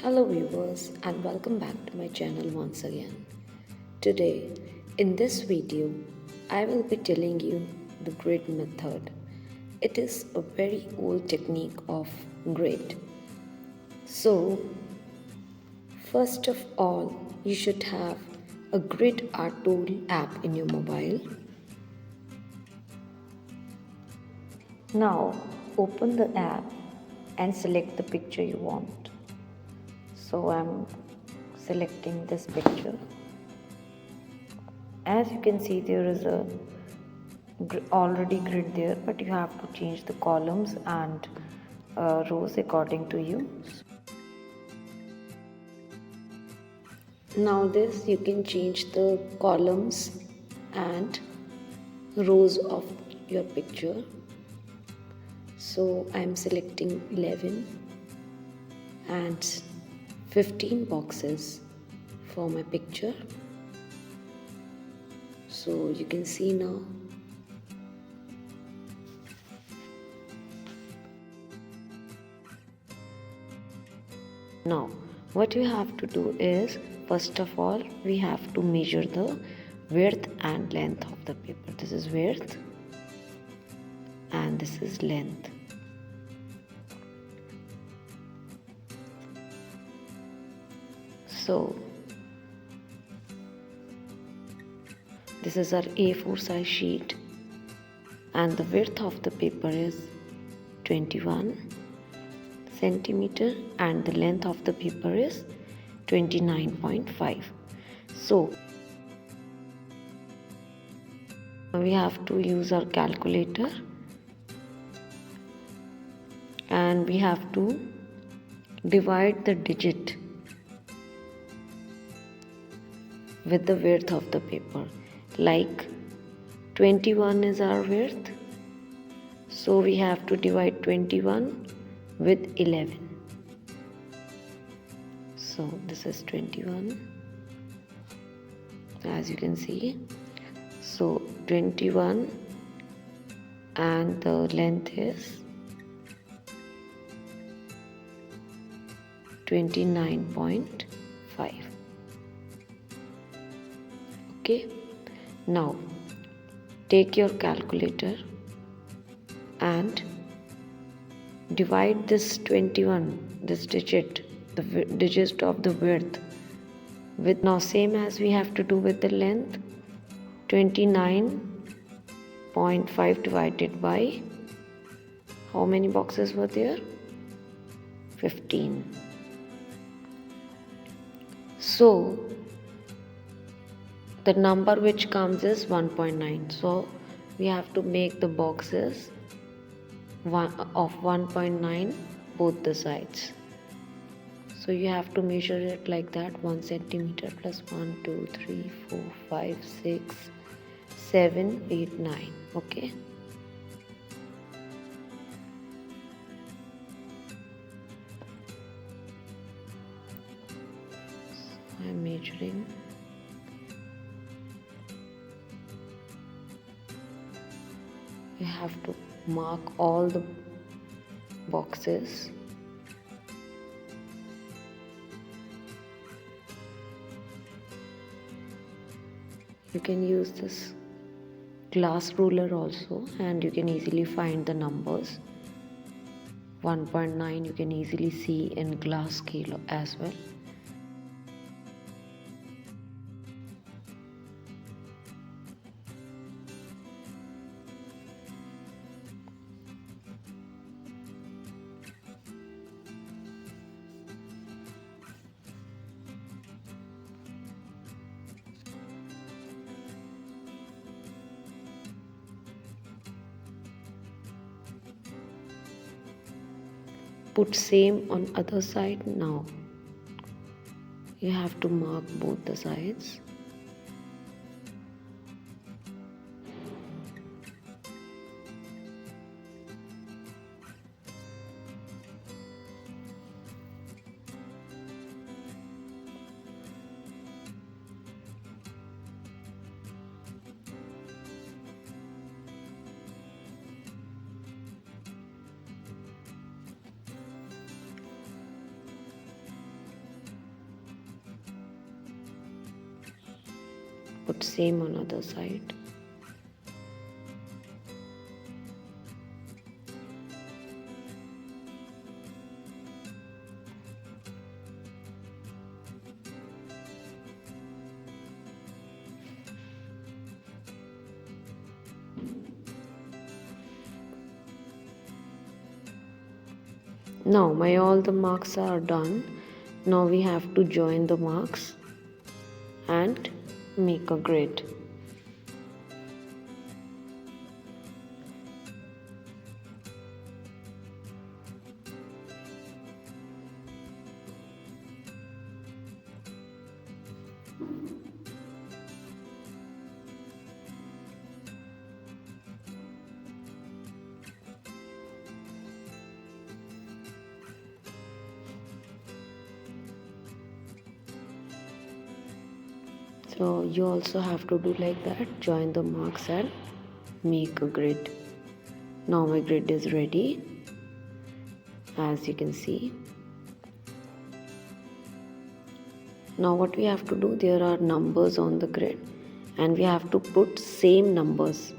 Hello viewers and welcome back to my channel once again. Today in this video I will be telling you the grid method. It is a very old technique of grid. So first of all you should have a grid art tool app in your mobile. Now open the app and select the picture you want. So I'm selecting this picture. As you can see, there is a already grid there, but you have to change the columns and rows according to you. Now this you can change the columns and rows of your picture. So I'm selecting 11 and 15 boxes for my picture. So you can see now. Now what you have to do is, first of all we have to measure the width and length of the paper. This is width and this is length. So this is our A4 size sheet and the width of the paper is 21 centimeter and the length of the paper is 29.5. So we have to use our calculator and we have to divide the digit with the width of the paper. Like 21 is our width, so we have to divide 21 with 11. So this is 21, as you can see. So 21 and the length is 29.5. Okay, now take your calculator and divide this 21, this digit, the digit of the width with, now same as we have to do with the length, 29.5 divided by, how many boxes were there? 15. So the number which comes is 1.9. So we have to make the boxes of 1.9 both the sides. So you have to measure it like that: 1 centimeter plus 1, 2, 3, 4, 5, 6, 7, 8, 9. Okay. So I'm measuring. You have to mark all the boxes. You can use this glass ruler also and you can easily find the numbers. 1.9 you can easily see in glass scale as well. Put same on other side. Now you have to mark both the sides. put same on other side. Now my all the marks are done. Now we have to join the marks and make a grid. So you also have to do like that, join the marks and make a grid. Now my grid is ready, as you can see. Now what we have to do, there are numbers on the grid and we have to put same numbers